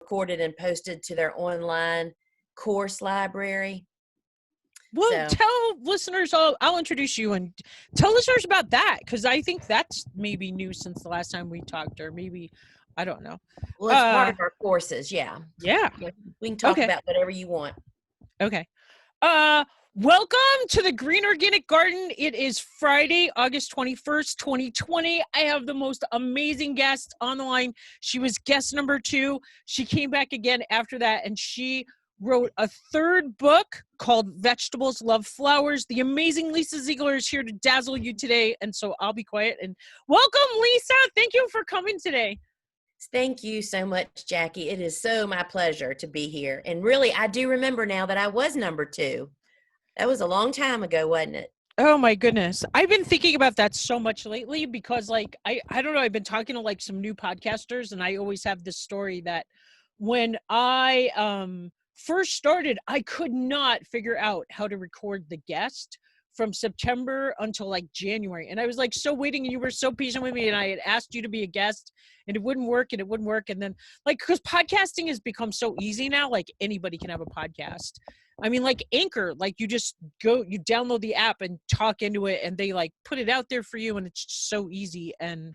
recorded and posted to their online course library. Well, So, tell listeners, I'll introduce you and tell listeners about that, because I think that's maybe new since the last time we talked, or maybe, I don't know. well, it's part of our courses. Yeah. Yeah. We can talk Okay. about whatever you want. Okay. Welcome to the Green Organic Garden. It is Friday, August 21st, 2020. I have the most amazing guest on the line. She was guest number 2. She came back again after that, and she wrote a third book called Vegetables Love Flowers. The amazing Lisa Ziegler is here to dazzle you today, and so I'll be quiet. And welcome, Lisa. Thank you for coming today. Thank you so much, Jackie. It is so my pleasure to be here. And really, I do remember now that I was number 2. That was a long time ago, wasn't it? Oh my goodness. I've been thinking about that so much lately because like I don't know, I've been talking to like some new podcasters, and I always have this story that when I first started, I could not figure out how to record the guest from September until like January. And I was like so waiting, and you were so patient with me, and I had asked you to be a guest, and it wouldn't work and it wouldn't work. And then like, because podcasting has become so easy now, like anybody can have a podcast. I mean, like Anchor, like you just go, you download the app and talk into it, and they like put it out there for you, and it's just so easy. Um,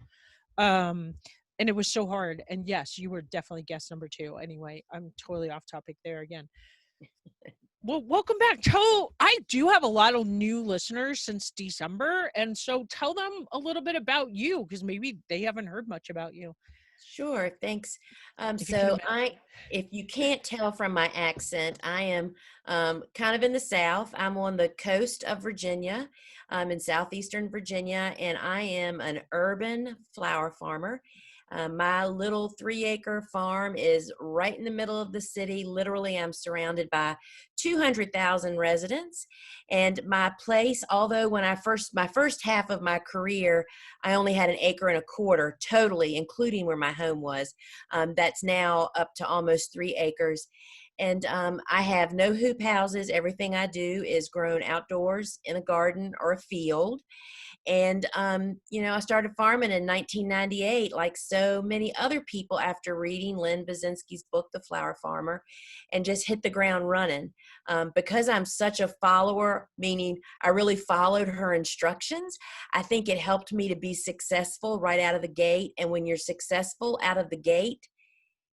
and it was so hard. And yes, you were definitely guest number 2. Anyway, I'm totally off topic there again. Well, welcome back. I do have a lot of new listeners since December, and so tell them a little bit about you, because maybe they haven't heard much about you. Sure, thanks. If you can So imagine. if you can't tell from my accent, I am kind of in the South. I'm on the coast of Virginia. I'm in southeastern Virginia, and I am an urban flower farmer. My little 3-acre farm is right in the middle of the city. Literally, I'm surrounded by 200,000 residents. And my place, although my first half of my career, I only had 1.25 acres totally, including where my home was. That's now up to almost 3 acres. And I have no hoop houses. Everything I do is grown outdoors in a garden or a field. And, I started farming in 1998, like so many other people, after reading Lynn Basinski's book, The Flower Farmer, and just hit the ground running. Because I'm such a follower, meaning I really followed her instructions, I think it helped me to be successful right out of the gate. And when you're successful out of the gate,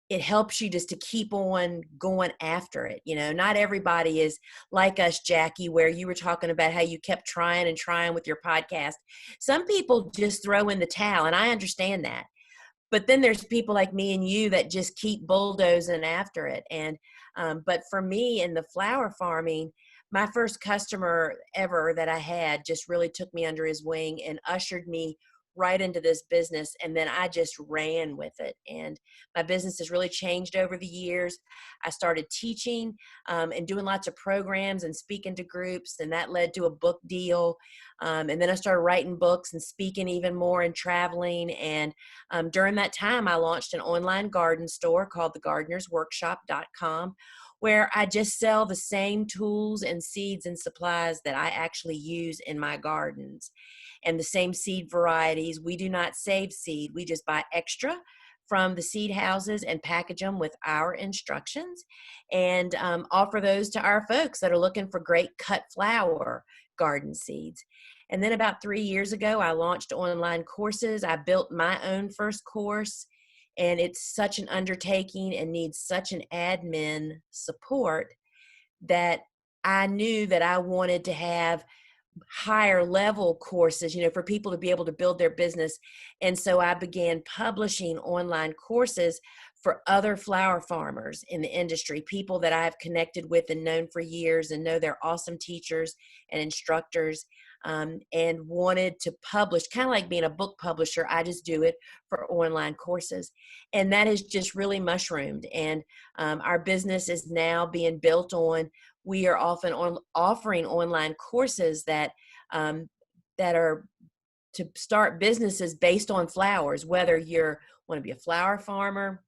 it helps you just to keep on going after it. Not everybody is like us, Jackie, where you were talking about how you kept trying and trying with your podcast. Some people just throw in the towel, and I understand that. But then there's people like me and you that just keep bulldozing after it. And but for me in the flower farming, my first customer ever that I had just really took me under his wing and ushered me right into this business. And then I just ran with it. And my business has really changed over the years. I started teaching and doing lots of programs and speaking to groups, and that led to a book deal. And then I started writing books and speaking even more and traveling. And during that time, I launched an online garden store called thegardenersworkshop.com, where I just sell the same tools and seeds and supplies that I actually use in my gardens, and the same seed varieties. We do not save seed. We just buy extra from the seed houses and package them with our instructions, and offer those to our folks that are looking for great cut flower garden seeds. And then about 3 years ago, I launched online courses. I built my own first course, and it's such an undertaking and needs such an admin support that I knew that I wanted to have higher level courses, for people to be able to build their business. And so I began publishing online courses for other flower farmers in the industry, people that I've connected with and known for years and know they're awesome teachers and instructors, and wanted to publish, kind of like being a book publisher. I just do it for online courses. And that has just really mushroomed. And our business is now being built on, we are often offering online courses that are to start businesses based on flowers, whether you want to be a flower farmer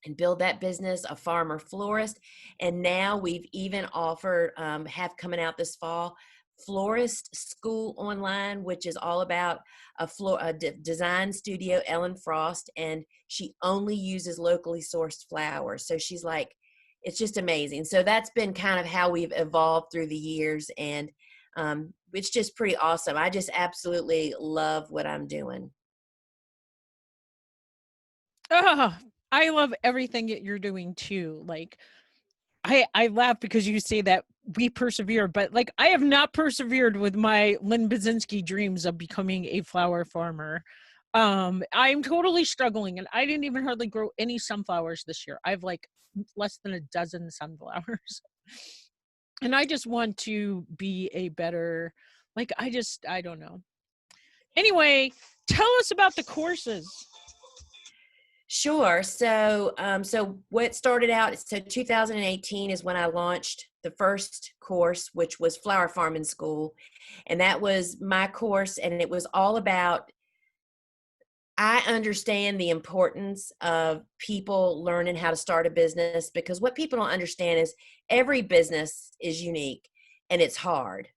and build that business, a farmer florist. And now we've even offered, have coming out this fall, florist school online, which is all about design studio, Ellen Frost, and she only uses locally sourced flowers. So she's like, it's just amazing. So that's been kind of how we've evolved through the years, and it's just pretty awesome. I just absolutely love what I'm doing. Oh, I love everything that you're doing too. Like I laugh because you say that we persevere, but like I have not persevered with my Lynn Basinski dreams of becoming a flower farmer. I'm totally struggling, and I didn't even hardly grow any sunflowers this year. I have like less than a dozen sunflowers. And I just want to be a better, like I don't know. Anyway, tell us about the courses. Sure. So what started out, so 2018 is when I launched the first course, which was Flower Farming School. And that was my course. And it was all about, I understand the importance of people learning how to start a business, because what people don't understand is every business is unique and it's hard.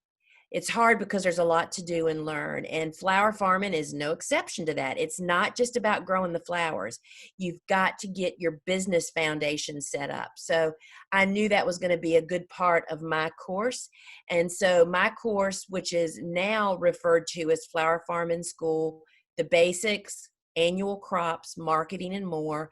It's hard because there's a lot to do and learn, and flower farming is no exception to that. It's not just about growing the flowers. You've got to get your business foundation set up. So I knew that was going to be a good part of my course. And so my course, which is now referred to as Flower Farming School, the basics, annual crops, marketing, and more,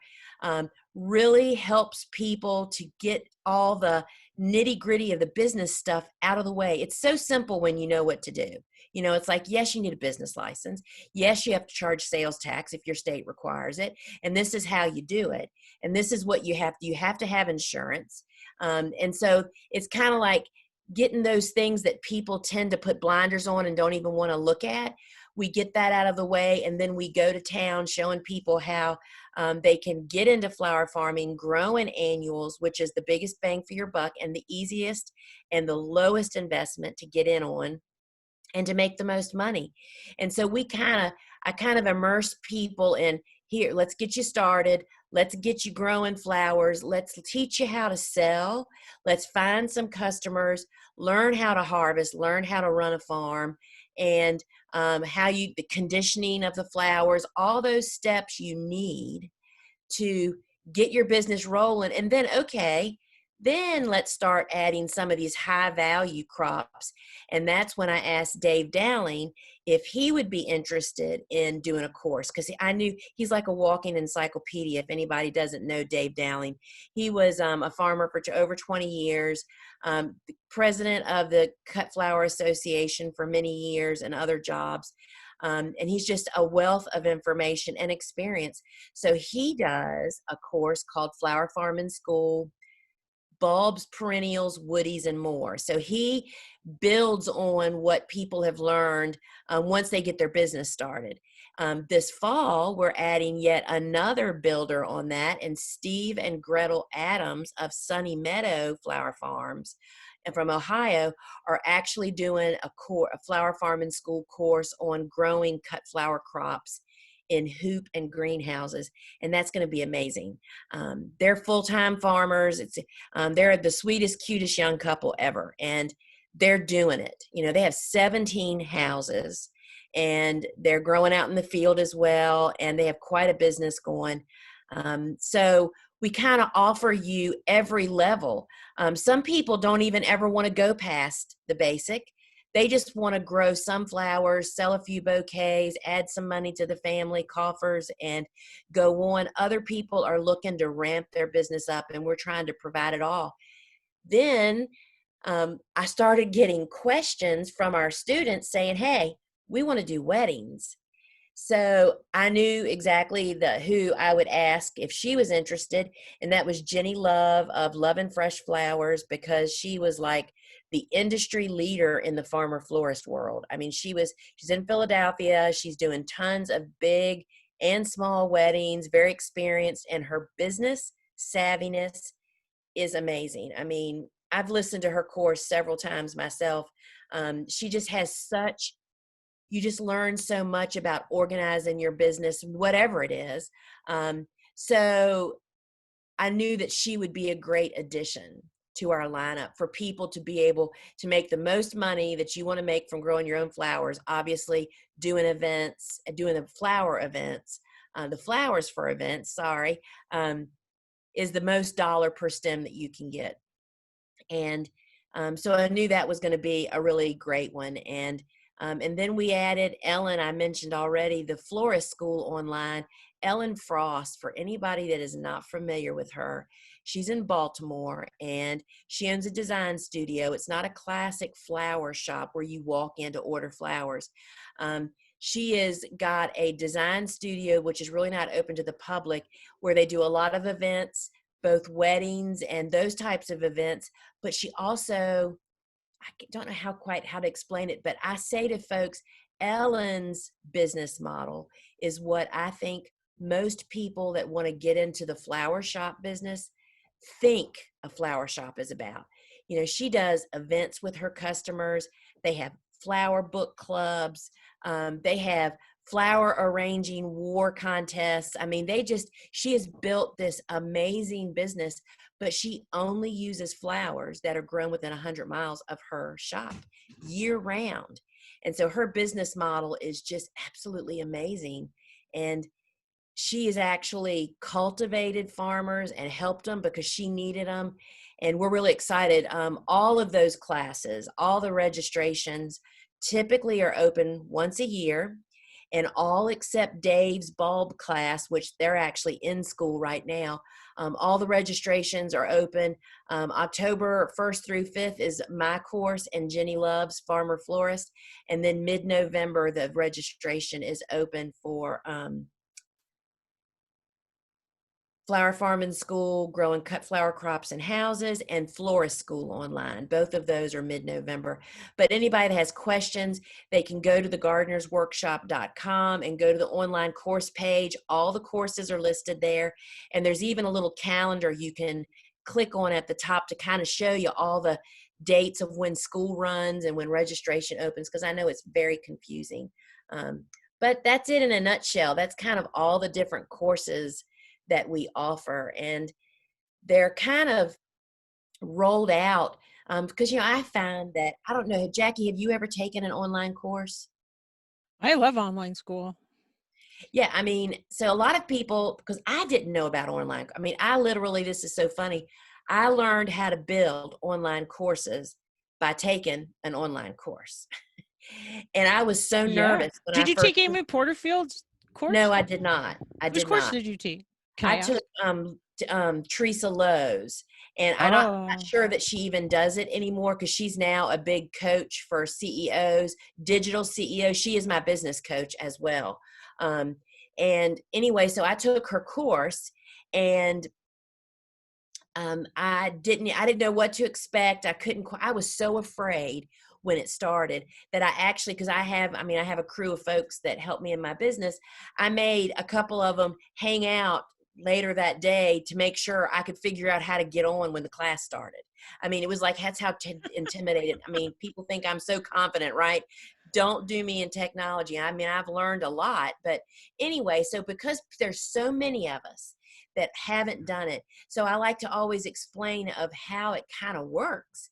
really helps people to get all the nitty gritty of the business stuff out of the way. It's so simple when you know what to do. You know, it's like, yes, you need a business license. Yes, you have to charge sales tax if your state requires it. And this is how you do it. And this is what you have to have insurance. And so it's kind of like getting those things that people tend to put blinders on and don't even want to look at. We get that out of the way, and then we go to town showing people how they can get into flower farming, growing annuals, which is the biggest bang for your buck and the easiest and the lowest investment to get in on and to make the most money. And so I kind of immerse people in, here, let's get you started. Let's get you growing flowers. Let's teach you how to sell. Let's find some customers, learn how to harvest, learn how to run a farm, and the conditioning of the flowers, all those steps you need to get your business rolling. And then, okay, then let's start adding some of these high value crops. And that's when I asked Dave Dowling if he would be interested in doing a course, because I knew he's like a walking encyclopedia. If anybody doesn't know Dave Dowling, he was a farmer for over 20 years, the president of the Cut Flower Association for many years and other jobs. And he's just a wealth of information and experience. So he does a course called Flower Farming School, bulbs, perennials, woodies, and more. So he builds on what people have learned once they get their business started. This fall, we're adding yet another builder on that, and Steve and Gretel Adams of Sunny Meadow Flower Farms and from Ohio are actually doing a flower farming school course on growing cut flower crops in hoop and greenhouses, and that's going to be amazing. They're full-time farmers. They're the sweetest, cutest young couple ever, and they're doing it. You know, they have 17 houses, and they're growing out in the field as well, and they have quite a business going. So we kind of offer you every level. Some people don't even ever want to go past the basic. They just want to grow sunflowers, sell a few bouquets, add some money to the family coffers, and go on. Other people are looking to ramp their business up, and we're trying to provide it all. Then I started getting questions from our students saying, hey, we want to do weddings. So I knew exactly who I would ask if she was interested, and that was Jenny Love of Love and Fresh Flowers, because she was like the industry leader in the farmer florist world. I mean, she's in Philadelphia. She's doing tons of big and small weddings, very experienced, and her business savviness is amazing. I mean, I've listened to her course several times myself. She just has you just learn so much about organizing your business, whatever it is. So I knew that she would be a great addition. to our lineup for people to be able to make the most money that you want to make from growing your own flowers. Obviously, doing events, doing the flower events, the flowers for events, sorry, is the most dollar per stem that you can get. And so I knew that was going to be a really great one. And then we added Ellen, I mentioned already, the florist school online. Ellen Frost, for anybody that is not familiar with her, she's in Baltimore and she owns a design studio. It's not a classic flower shop where you walk in to order flowers. She has got a design studio, which is really not open to the public, where they do a lot of events, both weddings and those types of events. But she also, I don't know how to explain it, but I say to folks, Ellen's business model is what I think most people that want to get into the flower shop business think a flower shop is about. You know, she does events with her customers. They have flower book clubs. They have flower arranging war contests. I mean, she has built this amazing business, but she only uses flowers that are grown within 100 miles of her shop year round. And so her business model is just absolutely amazing. And she has actually cultivated farmers and helped them because she needed them. And we're really excited. All of those classes, all the registrations typically are open once a year, and all except Dave's bulb class, which they're actually in school right now. All the registrations are open. October 1st through 5th is my course and Jenny Love's Farmer Florist. And then mid-November, the registration is open for Flower Farming School, Growing Cut Flower Crops and Houses, and Florist School online. Both of those are mid-November. But anybody that has questions, they can go to thegardenersworkshop.com and go to the online course page. All the courses are listed there. And there's even a little calendar you can click on at the top to kind of show you all the dates of when school runs and when registration opens, because I know it's very confusing. But that's it in a nutshell. That's kind of all the different courses that we offer, and they're kind of rolled out because I find that, I don't know, Jackie, have you ever taken an online course? I love online school. Yeah, I mean, so a lot of people, because I didn't know about online, I mean, I literally, this is so funny, I learned how to build online courses by taking an online course. And I was so Yeah. nervous when I Did you first. take Amy Porterfield's No, course? I did not. I Whose did course not. did you take? Can I I took ask? Teresa Lowe's, and I'm not Oh, sure that she even does it anymore because she's now a big coach for CEOs, digital CEOs. She is my business coach as well. Um, and anyway, so I took her course, and I didn't know what to expect. I was so afraid when it started that I actually, because I have a crew of folks that help me in my business. I made a couple of them hang out later that day to make sure I could figure out how to get on when the class started. I mean, it was like, that's how intimidated. I mean, people think I'm so confident, right? Don't do me in technology. I mean, I've learned a lot, but anyway, so because there's so many of us that haven't done it, so I like to always explain of how it kind of works.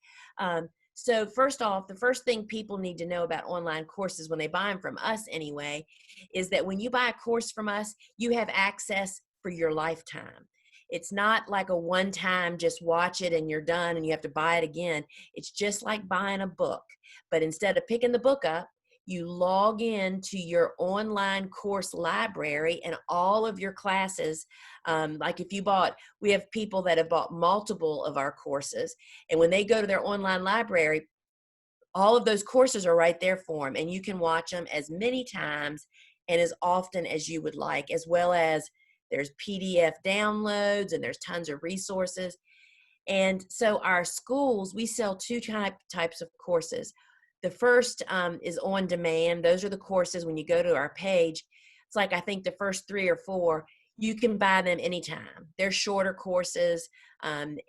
So first off, the first thing people need to know about online courses when they buy them from us anyway, is that when you buy a course from us, you have access for your lifetime. It's not like a one-time, just watch it and you're done and you have to buy it again. It's just like buying a book. But instead of picking the book up, you log in to your online course library and all of your classes. Like if you bought, we have people that have bought multiple of our courses, and when they go to their online library, all of those courses are right there for them, and you can watch them as many times and as often as you would like, as well as there's PDF downloads and there's tons of resources. And so our schools, we sell two types of courses. The first is on demand. Those are the courses when you go to our page. It's like, I think the first 3 or 4, you can buy them anytime. They're shorter courses, and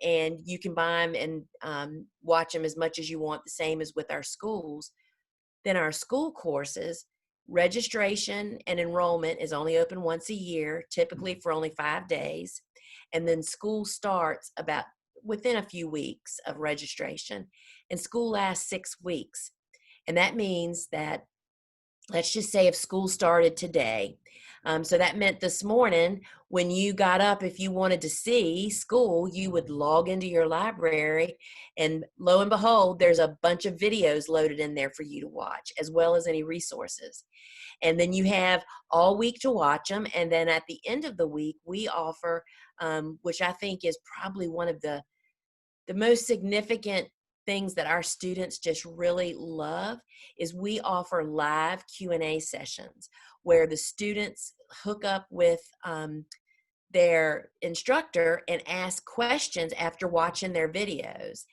you can buy them and watch them as much as you want, the same as with our schools. Then our school courses, registration and enrollment is only open once a year, typically for only 5 days. And then school starts about within a few weeks of registration, and school lasts 6 weeks. And that means that, let's just say if school started today, so that meant this morning when you got up, if you wanted to see school, you would log into your library, and lo and behold, there's a bunch of videos loaded in there for you to watch, as well as any resources. And then you have all week to watch them. And then at the end of the week, we offer, which I think is probably one of the most significant things that our students just really love, is we offer live Q&A sessions where the students hook up with their instructor and ask questions after watching their videos.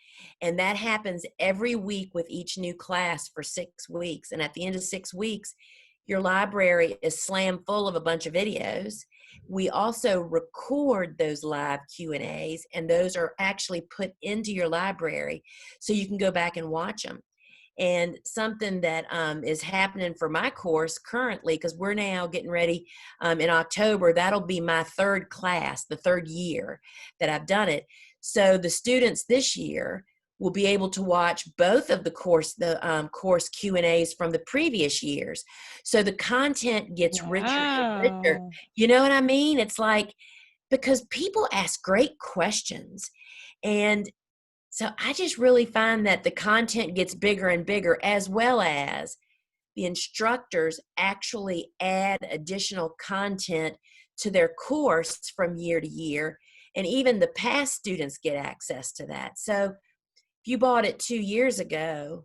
And that happens every week with each new class for 6 weeks. And at the end of 6 weeks, your library is slammed full of a bunch of videos. We also record those live Q&As, and those are actually put into your library so you can go back and watch them. And something that is happening for my course currently, because we're now getting ready in October, that'll be my third class, the third year that I've done it. So the students this year will be able to watch both of the course Q&As from the previous years. So the content gets richer and richer. Wow. You know what I mean? It's like, because people ask great questions. And so I just really find that the content gets bigger and bigger, as well as the instructors actually add additional content to their course from year to year. And even the past students get access to that. So if you bought it 2 years ago,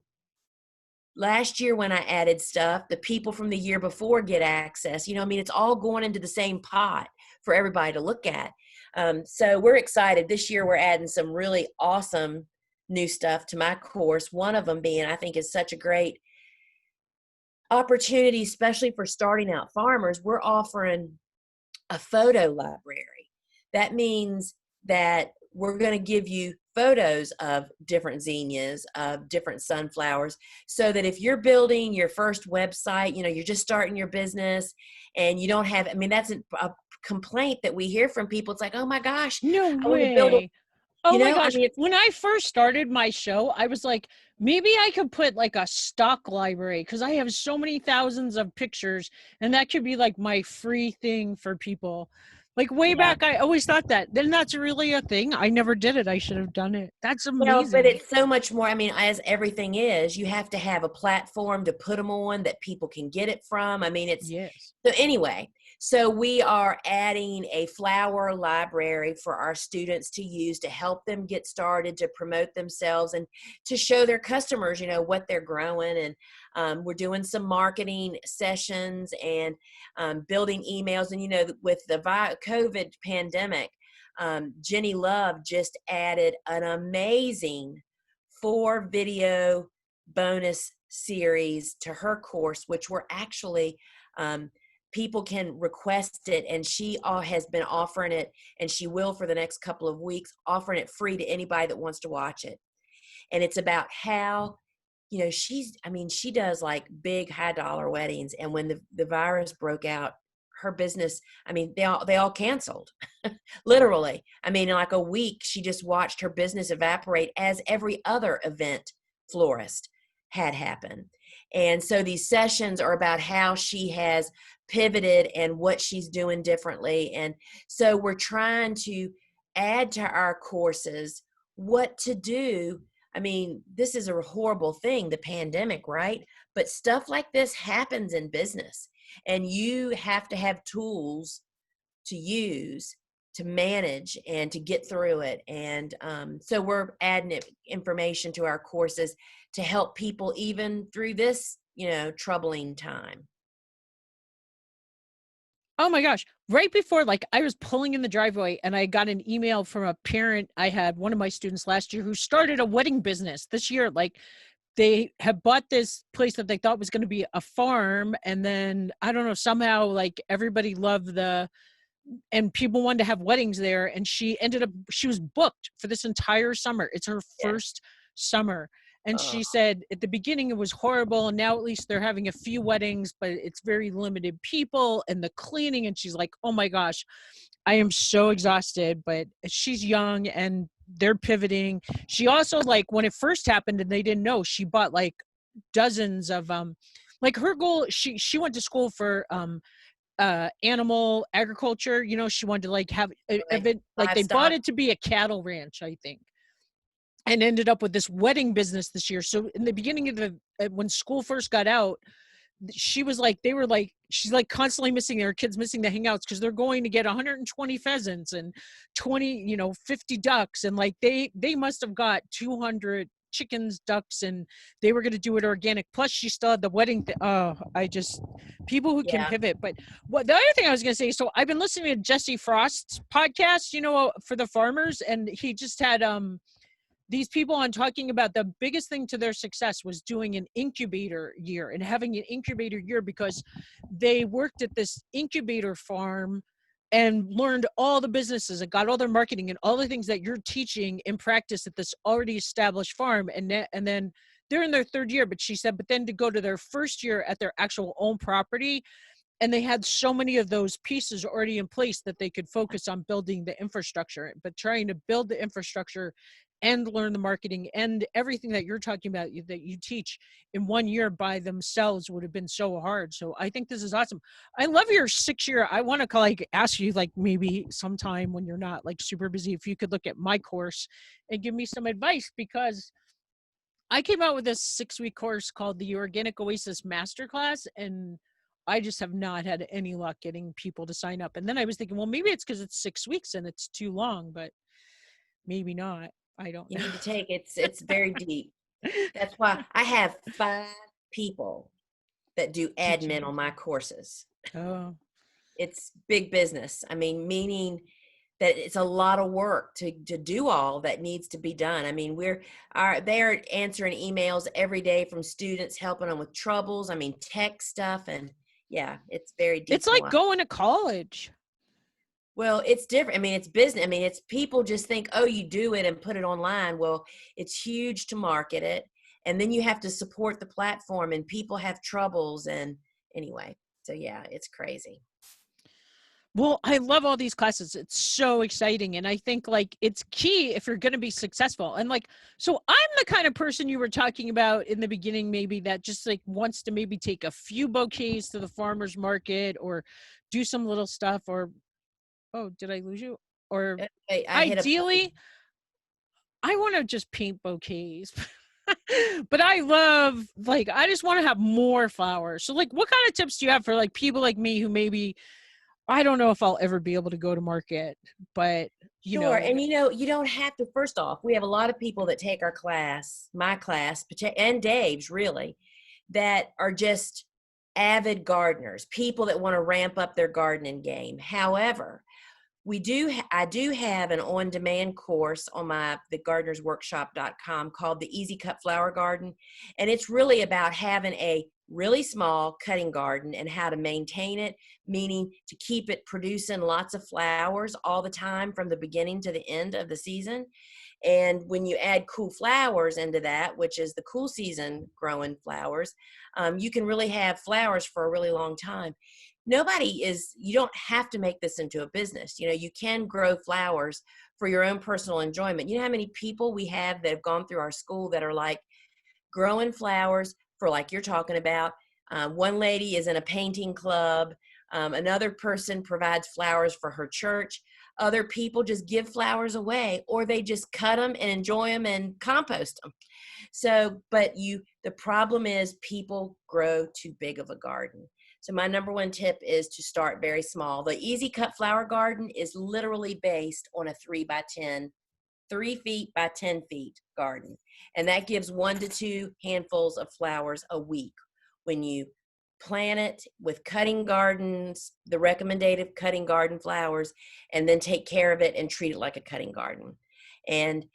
last year when I added stuff, the people from the year before get access. You know, I mean, it's all going into the same pot for everybody to look at. So we're excited. This year we're adding some really awesome new stuff to my course. One of them being, I think, is such a great opportunity, especially for starting out farmers. We're offering a photo library. That means that we're going to give you photos of different zinnias, of different sunflowers, so that if you're building your first website, you know, you're just starting your business and you don't have, I mean, that's a complaint that we hear from people. It's like, oh my gosh, No I want to build a, way. Oh you my know, I gosh. mean, it's, When I first started my show, I was like, maybe I could put like a stock library because I have so many thousands of pictures, and that could be like my free thing for people. Like way yeah. back, I always thought that. Then that's really a thing. I never did it. I should have done it. That's Well, but amazing. it's so much more. I mean, as everything is, you have to have a platform to put them on that people can get it from. I mean, it's, Yes. so anyway, so we are adding a flower library for our students to use to help them get started, to promote themselves, and to show their customers, you know, what they're growing. And we're doing some marketing sessions and building emails. And, you know, with the COVID pandemic, Jenny Love just added an amazing 4 video bonus series to her course, which were actually, people can request it, and she has been offering it, and she will for the next couple of weeks, offering it free to anybody that wants to watch it. And it's about how, you know, I mean, she does like big high dollar weddings, and when the virus broke out, her business, I mean, they all canceled. Literally. I mean, in like a week, she just watched her business evaporate, as every other event florist had happened. And so these sessions are about how she has pivoted and what she's doing differently. And so we're trying to add to our courses what to do. I mean, this is a horrible thing, the pandemic, right? But stuff like this happens in business, and you have to have tools to use to manage and to get through it. And so we're adding information to our courses to help people even through this, you know, troubling time. Oh my gosh. Right before, like, I was pulling in the driveway and I got an email from a parent. I had one of my students last year who started a wedding business this year. Like, they had bought this place that they thought was going to be a farm. And then I don't know, somehow like everybody loved and people wanted to have weddings there. And she was booked for this entire summer. It's her Yeah. first summer. And Oh, she said at the beginning it was horrible. And now at least they're having a few weddings, but it's very limited people and the cleaning. And she's like, oh my gosh, I am so exhausted. But she's young and they're pivoting. She also, like, when it first happened and they didn't know, she bought like dozens of like her goal, she went to school for animal agriculture. You know, she wanted to like have a Really. event, like they bought Livestock. it to be a cattle ranch, I think, and ended up with this wedding business this year. So in the beginning of the when school first got out, she was like, they were like, she's like constantly missing their kids, missing the hangouts because they're going to get 120 pheasants and 20, 50 ducks, and like they must have got 200 chickens, ducks, and they were going to do it organic. Plus, she still had the wedding. Oh, I just, people who can Yeah. pivot. But what the other thing I was going to say, so I've been listening to Jesse Frost's podcast, for the farmers, and he just had these people on talking about the biggest thing to their success was doing an incubator year and having an incubator year because they worked at this incubator farm and learned all the businesses and got all their marketing and all the things that you're teaching in practice at this already established farm. And then they're in their third year, but she said, but then to go to their first year at their actual own property, and they had so many of those pieces already in place that they could focus on building the infrastructure. But trying to build the infrastructure and learn the marketing and everything that you're talking about that you teach in 1 year by themselves would have been so hard. So I think this is awesome. I love your 6 year. I want to like ask you, like, maybe sometime when you're not like super busy, if you could look at my course and give me some advice, because I came out with this 6-week course called the Organic Oasis Masterclass, and I just have not had any luck getting people to sign up. And then I was thinking, well, maybe it's because it's 6 weeks and it's too long, but maybe not. I don't You know. need to take it's very deep. That's why I have 5 people that do admin Teaching. on my courses. Oh, It's big business. I mean, meaning that it's a lot of work to do all that needs to be done. I mean, they're answering emails every day from students, helping them with troubles. I mean, tech stuff, and yeah, it's very it's like detailed. going to college. Well, it's different. I mean, it's business. I mean, it's people just think, oh, you do it and put it online. Well, it's huge to market it. And then you have to support the platform, and people have troubles. And anyway, so yeah, it's crazy. Well, I love all these classes. It's so exciting. And I think like it's key if you're going to be successful. And like, so I'm the kind of person you were talking about in the beginning, maybe that just like wants to maybe take a few bouquets to the farmer's market or do some little stuff, or, oh, did I lose you? Or I hit a button. ideally, I want to just paint bouquets. But I love, like, I just want to have more flowers. So like, what kind of tips do you have for like people like me who maybe, I don't know if I'll ever be able to go to market, but Sure. And you don't have to. First off, we have a lot of people that take our class, my class, and Dave's really, that are just avid gardeners, people that want to ramp up their gardening game. However, I do have an on-demand course on my thegardenersworkshop.com called the Easy Cut Flower Garden, and it's really about having a really small cutting garden and how to maintain it, meaning to keep it producing lots of flowers all the time from the beginning to the end of the season. And when you add cool flowers into that, which is the cool season growing flowers, you can really have flowers for a really long time. You don't have to make this into a business. You can grow flowers for your own personal enjoyment. You know how many people we have that have gone through our school that are like growing flowers for, like you're talking about. One lady is in a painting club. Another person provides flowers for her church. Other people just give flowers away, or they just cut them and enjoy them and compost them. So, the problem is people grow too big of a garden. So my number one tip is to start very small. The Easy Cut Flower Garden is literally based on a 3 by 10, 3 feet by 10 feet garden. And that gives 1 to 2 handfuls of flowers a week. When you plant it with cutting gardens, the recommended cutting garden flowers, and then take care of it and treat it like a cutting garden. And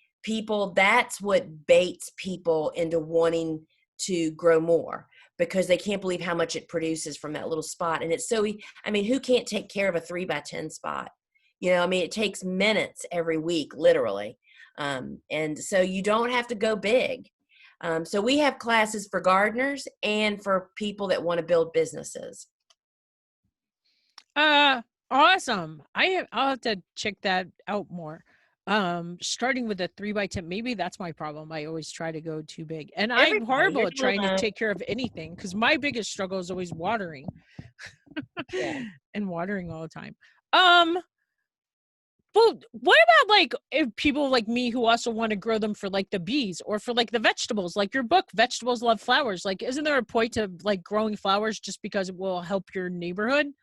that's what baits people into wanting to grow more, because they can't believe how much it produces from that little spot. And it's who can't take care of a 3 by 10 spot? It takes minutes every week, literally. And so you don't have to go big. So we have classes for gardeners and for people that want to build businesses. Uh, awesome. I'll have to check that out more. Starting with a 3x10, maybe that's my problem. I always try to go too big, and I'm Everybody, horrible you're at not trying to alone. take care of anything because my biggest struggle is always watering Yeah. and watering all the time. um well, what about like if people like me who also want to grow them for like the bees or for like the vegetables, like your book, Vegetables Love Flowers? Like, isn't there a point to like growing flowers just because it will help your neighborhood? And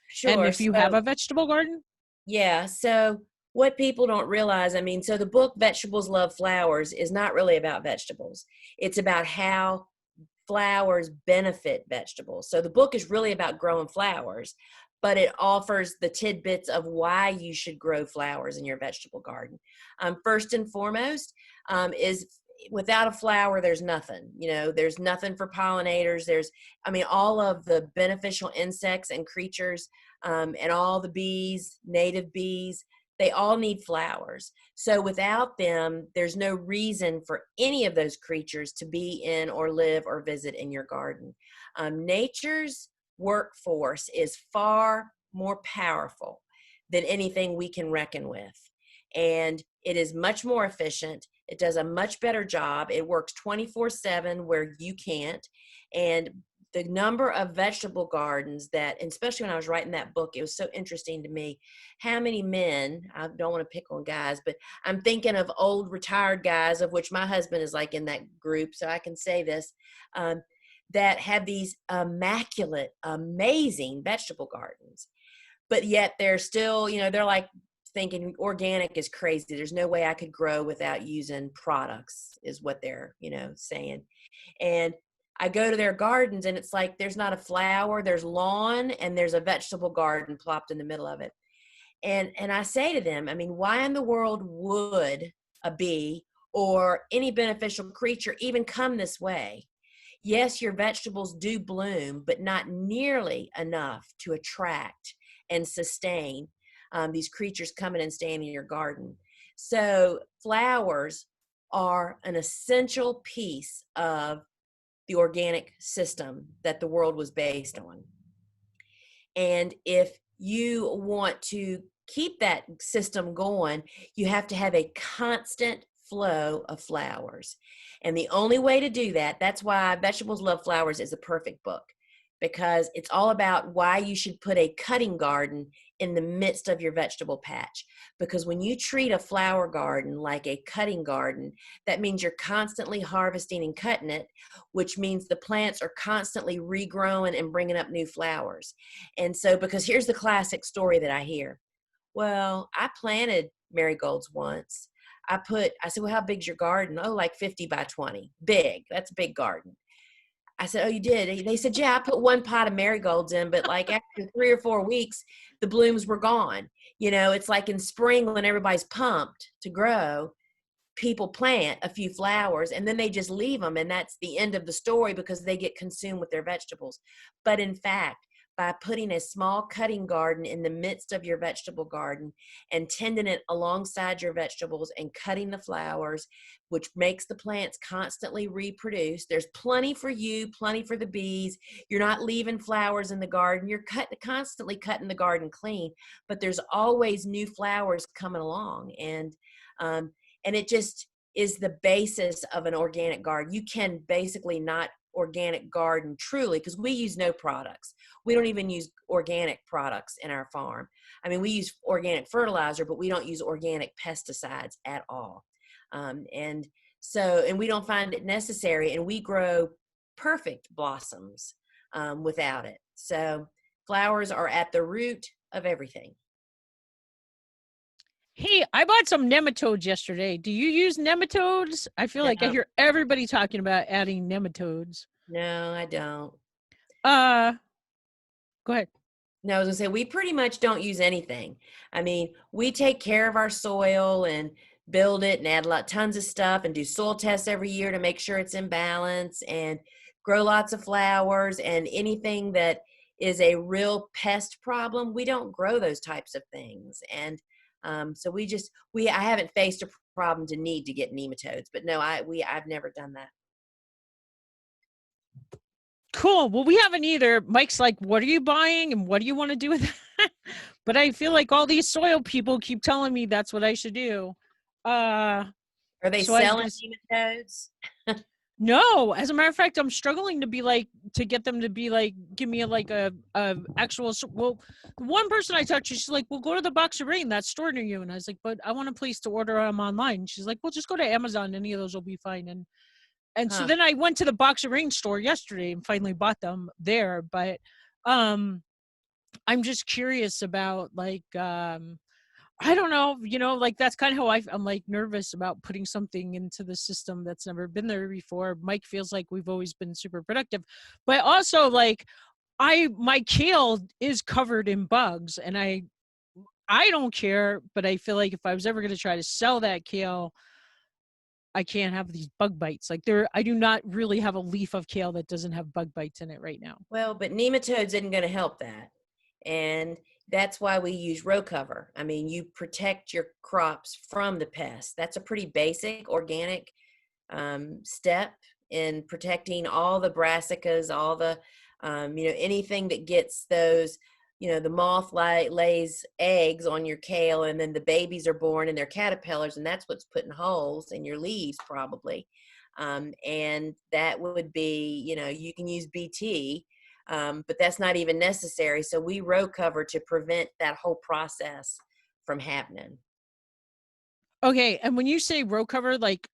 Sure. if you have So a vegetable garden? yeah. So what people don't realize, I mean, so the book Vegetables Love Flowers is not really about vegetables. It's about how flowers benefit vegetables. So the book is really about growing flowers, but it offers the tidbits of why you should grow flowers in your vegetable garden. First and foremost, is without a flower, there's nothing. You know, there's nothing for pollinators. I mean, all of the beneficial insects and creatures, and all the bees, native bees, they all need flowers. So without them, there's no reason for any of those creatures to be in or live or visit in your garden. Nature's workforce is far more powerful than anything we can reckon with. And it is much more efficient. It does a much better job. It works 24/7 where you can't. And the number of vegetable gardens that, and especially when I was writing that book, it was so interesting to me how many men, I don't want to pick on guys, but I'm thinking of old retired guys, of which my husband is like in that group, so I can say this, um, that have these immaculate, amazing vegetable gardens. But yet they're still, you know, they're like thinking organic is crazy. There's no way I could grow without using products, is what they're, you know, saying. And I go to their gardens and it's like there's not a flower, there's lawn, and there's a vegetable garden plopped in the middle of it. And I say to them, I mean, why in the world would a bee or any beneficial creature even come this way? Yes, your vegetables do bloom, but not nearly enough to attract and sustain these creatures coming and staying in your garden. So flowers are an essential piece of the organic system that the world was based on. And if you want to keep that system going, you have to have a constant flow of flowers. And the only way to do that, that's why Vegetables Love Flowers is a perfect book, because it's all about why you should put a cutting garden in the midst of your vegetable patch. Because when you treat a flower garden like a cutting garden, that means you're constantly harvesting and cutting it, which means the plants are constantly regrowing and bringing up new flowers. And so, because here's the classic story that I hear. Well, I planted marigolds once. I said, well, how big's your garden? Oh, like 50 by 20. Big. That's a big garden. I said, oh, you did? They said, yeah, I put one pot of marigolds in, but like after 3 or 4 weeks, the blooms were gone. You know, it's like in spring when everybody's pumped to grow, people plant a few flowers and then they just leave them, and that's the end of the story because they get consumed with their vegetables. But in fact, by putting a small cutting garden in the midst of your vegetable garden and tending it alongside your vegetables and cutting the flowers, which makes the plants constantly reproduce, there's plenty for you, plenty for the bees. You're not leaving flowers in the garden. You're constantly cutting the garden clean, but there's always new flowers coming along. Um, and it just is the basis of an organic garden. You can basically not organic garden truly, because we use no products. We don't even use organic products in our farm. I mean, we use organic fertilizer, but we don't use organic pesticides at all. And so, and we don't find it necessary, and we grow perfect blossoms without it. So flowers are at the root of everything. Hey, I bought some nematodes yesterday. Do you use nematodes? I feel like I No, hear everybody talking about adding nematodes. no, I don't. Uh, Go ahead. No, I was gonna say we pretty much don't use anything. I mean, we take care of our soil and build it and add tons of stuff and do soil tests every year to make sure it's in balance and grow lots of flowers, and anything that is a real pest problem, we don't grow those types of things. And so I haven't faced a problem to need to get nematodes, but no, I've never done that. Cool. Well, we haven't either. Mike's like, what are you buying and what do you want to do with that? But I feel like all these soil people keep telling me that's what I should do. Uh, Are they so I was selling gonna nematodes? No, as a matter of fact, I'm struggling to be like to get them to be like give me like a actual. Well, the one person I talked to, she's like, "Well, go to the Box of Rain that's stored near you," and I was like, "But I want a place to order them online." She's like, "Well, just go to Amazon. Any of those will be fine." And so Huh. then I went to the Box of Rain store yesterday and finally bought them there. But um, I'm just curious about I don't know, like that's kind of how I'm like nervous about putting something into the system that's never been there before. Mike feels like we've always been super productive, but also like my kale is covered in bugs and I don't care, but I feel like if I was ever going to try to sell that kale, I can't have these bug bites. Like I do not really have a leaf of kale that doesn't have bug bites in it right now. Well, but nematodes isn't going to help that. And that's why we use row cover. I mean, you protect your crops from the pests. That's a pretty basic organic step in protecting all the brassicas, all the, anything that gets those, the moth lays eggs on your kale and then the babies are born and they're caterpillars and that's what's putting holes in your leaves probably. And that would be, you can use BT, but that's not even necessary. So we row cover to prevent that whole process from happening. Okay, and when you say row cover, like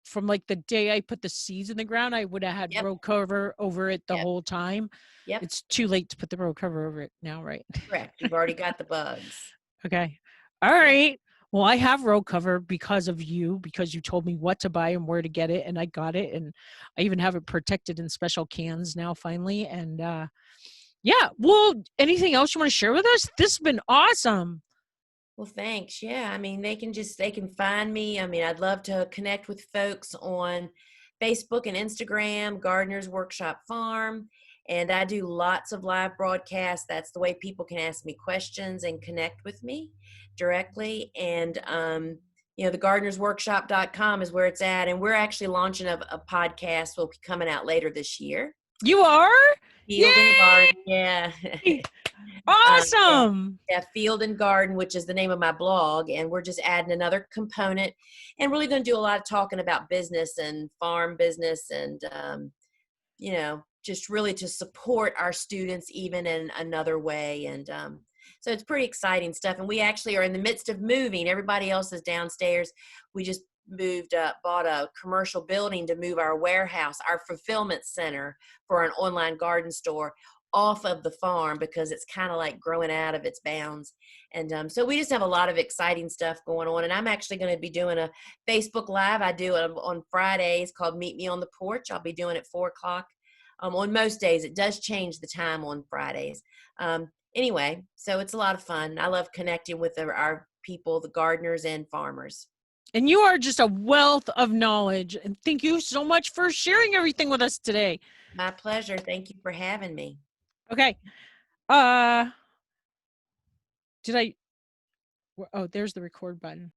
from like the day I put the seeds in the ground, I would have had Yep. row cover over it the Yep. whole time. Yep. It's too late to put the row cover over it now, right? Correct. You've already got the bugs. Okay. All Yep. right. Well, I have row cover because of you, because you told me what to buy and where to get it, and I got it, and I even have it protected in special cans now, finally. And yeah. Well, anything else you want to share with us? This has been awesome. Well, thanks. Yeah, I mean, they can find me. I mean, I'd love to connect with folks on Facebook and Instagram, Gardener's Workshop Farm, and I do lots of live broadcasts. That's the way people can ask me questions and connect with me directly. And the gardenersworkshop.com is where it's at, and we're actually launching a podcast will be coming out later this year. You are? Field and Garden, Yay! yeah. Yeah, Awesome. yeah, Field and Garden, which is the name of my blog, and we're just adding another component, and really going to do a lot of talking about business and farm business, and just really to support our students even in another way, and so it's pretty exciting stuff. And we actually are in the midst of moving. Everybody else is downstairs. We just bought a commercial building to move our warehouse, our fulfillment center for an online garden store off of the farm because it's kind of like growing out of its bounds. And so we just have a lot of exciting stuff going on. And I'm actually going to be doing a Facebook Live. I do it on Fridays called Meet Me on the Porch. I'll be doing it 4 o'clock. On most days, it does change the time on Fridays. Anyway, so it's a lot of fun. I love connecting with our people, the gardeners and farmers. And you are just a wealth of knowledge. And thank you so much for sharing everything with us today. My pleasure. Thank you for having me. Okay. Uh did I Oh, there's the record button.